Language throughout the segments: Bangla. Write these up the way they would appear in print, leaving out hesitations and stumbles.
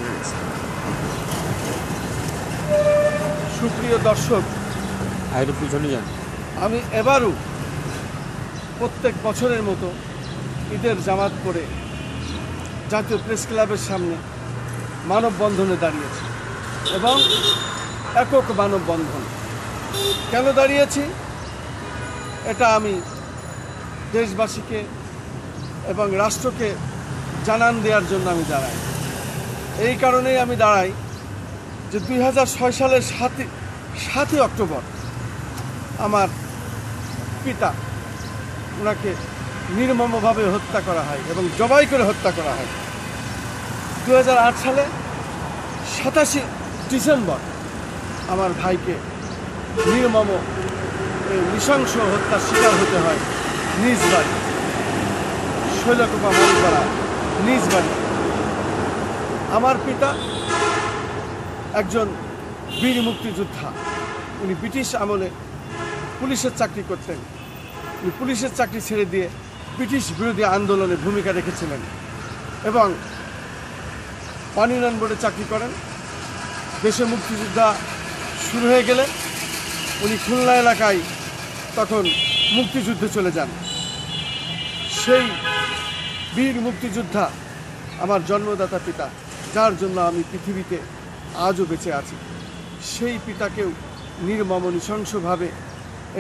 হয়ে গেছে। সুপ্রিয় দর্শক, আইরো পিছনে যান। আমি এবারও প্রত্যেক বছরের মতো ঈদের জামাত করে জাতীয় প্রেস ক্লাবের সামনে মানববন্ধনে দাঁড়িয়েছি এবং একক মানববন্ধন। কেন দাঁড়িয়েছি এটা আমি দেশবাসীকে এবং রাষ্ট্রকে জানান দেওয়ার জন্য আমি দাঁড়াই। এই কারণেই আমি দাঁড়াই যে 2006 সালের 7ই অক্টোবর আমার পিতা ওনাকে নির্মমভাবে হত্যা করা হয় এবং জবাই করে হত্যা করা হয়। 2008 সালে 27 ডিসেম্বর আমার ভাইকে নির্মম নৃশংস হত্যার শিকার হতে হয় নিজ বাড়ি, শৈলকুপা মালিপাড়া নিজ বাড়ি। আমার পিতা একজন বীর মুক্তিযোদ্ধা। উনি ব্রিটিশ আমলে পুলিশের চাকরি করতেন। উনি পুলিশের চাকরি ছেড়ে দিয়ে ব্রিটিশ বিরোধী আন্দোলনে ভূমিকা রেখেছিলেন এবং পানি উন্নয়ন বোর্ডে চাকরি করেন। দেশে মুক্তিযোদ্ধা শুরু হয়ে গেলে উনি খুলনা এলাকায় তখন মুক্তিযুদ্ধে চলে যান। সেই বীর মুক্তিযোদ্ধা আমার জন্মদাতা পিতা, যার জন্য আমি পৃথিবীতে আজও বেঁচে আছি, সেই পিতাকেও নির্মম নৃশংসভাবে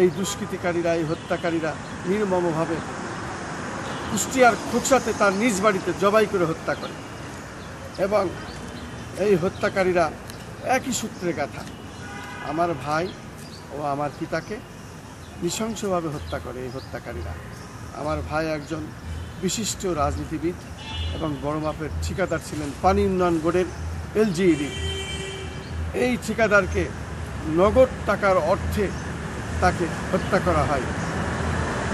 এই দুষ্কৃতিকারীরা, এই হত্যাকারীরা নির্মমভাবে কুষ্টিয়ার খোকসাতে তার নিজ বাড়িতে জবাই করে হত্যা করে এবং এই হত্যাকারীরা একই সূত্রে গাঁথা। আমার ভাই ও আমার পিতাকে নৃশংসভাবে হত্যা করে এই হত্যাকারীরা। আমার ভাই একজন বিশিষ্ট রাজনীতিবিদ এবং বড় মাপের ঠিকাদার ছিলেন পানি উন্নয়ন বোর্ডের LGED। এই ঠিকাদারকে নগদ টাকার অর্থে তাকে হত্যা করা হয়।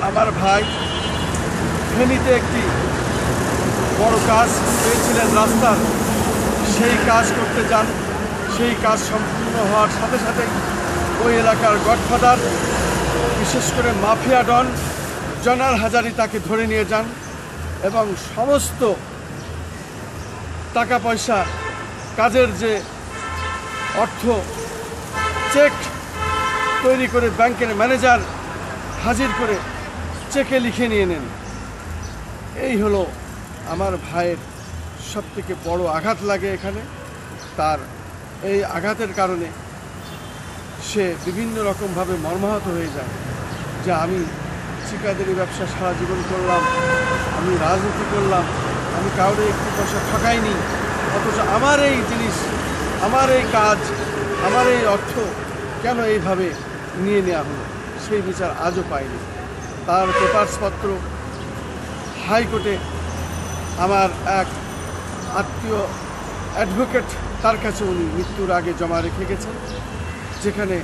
আমার ভাই ফেনীতে একটি বড় কাজ পেয়েছিলেন রাস্তার, সেই কাজ করতে যান। সেই কাজ সম্পূর্ণ হওয়ার সাথে সাথে ওই এলাকার গডফাদার, বিশেষ করে মাফিয়া ডন জনাল হাজারি তাকে ধরে নিয়ে যান এবং সমস্ত টাকা পয়সা, কাজের যে অর্থ, চেক তৈরি করে ব্যাংকের ম্যানেজার হাজির করে চেকে লিখে নিয়ে নেন। এই হলো আমার ভাইয়ের সবথেকে বড় আঘাত লাগে এখানে। তার এই আঘাতের কারণে সে বিভিন্ন রকমভাবে মর্মাহত হয়ে যায় যে আমি ঠিকাদারি ব্যবসা সারা জীবন করলাম, আমি রাজনীতি করলাম, আমি কাউরে একটু পয়সা ঠকাইনি, অথচ আমার এই জিনিস, আমার এই কাজ, আমার এই অর্থ কেন এইভাবে নিয়ে নেওয়া হলো, সেই বিচার আজও পাইনি। তার পেপারসপত্র হাইকোর্টে আমার এক আত্মীয় অ্যাডভোকেট, তার কাছে উনি মৃত্যুর আগে জমা রেখে গেছেন, যেখানে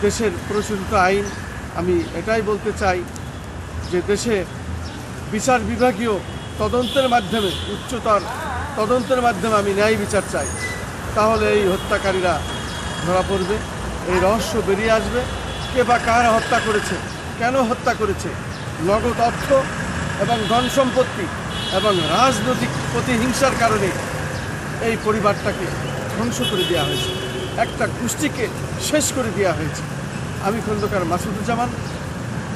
দেশের প্রচলিত আইন, আমি এটাই বলতে চাই যে দেশে বিচার বিভাগীয় তদন্তের মাধ্যমে, উচ্চতর তদন্তের মাধ্যমে আমি ন্যায় বিচার চাই। তাহলে এই হত্যাকারীরা ধরা পড়বে, এই রহস্য বেরিয়ে আসবে, কে বা কারা হত্যা করেছে, কেন হত্যা করেছে। নগদ অর্থ এবং ধন সম্পত্তি এবং রাজনৈতিক প্রতিহিংসার কারণে এই পরিবারটাকে ধ্বংস করে দেওয়া হয়েছে, একটা গোষ্ঠীকে শেষ করে দেওয়া হয়েছে। আমি খন্দকার মাসুদুজ্জামান,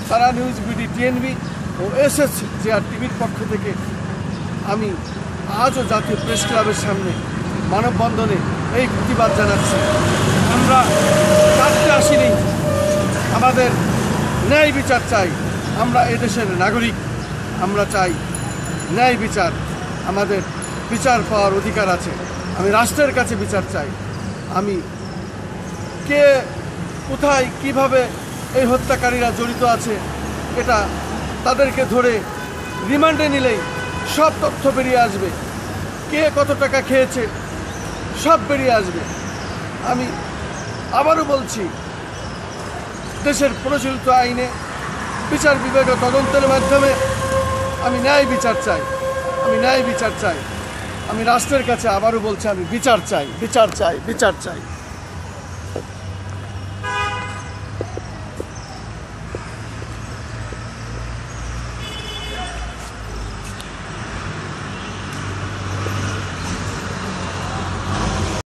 সারা নিউজ, বিডি, টিএনবি ও SSJR টিভির পক্ষ থেকে আমি আজও জাতীয় প্রেস ক্লাবের সামনে মানববন্ধনে এই প্রতিবাদ জানাচ্ছি। আমরা কাটতে আসিনি, আমাদের ন্যায় বিচার চাই। আমরা এদেশের নাগরিক, আমরা চাই ন্যায় বিচার। আমাদের বিচার পাওয়ার অধিকার আছে। আমি রাষ্ট্রের কাছে বিচার চাই। আমি কে, কোথায়, কিভাবে এই হত্যাকারীরা জড়িত আছে, এটা তাদেরকে ধরে রিমান্ডে নিলেই সব তথ্য বেরিয়ে আসবে। কে কত টাকা খেয়েছে সব বেরিয়ে আসবে। আমি আবারও বলছি, দেশের প্রচলিত আইনে বিচার বিভাগীয় তদন্তের মাধ্যমে আমি ন্যায় বিচার চাই, আমি ন্যায় বিচার চাই। আমি রাষ্ট্রের কাছে আবারও বলছি, আমি বিচার চাই, বিচার চাই, বিচার চাই।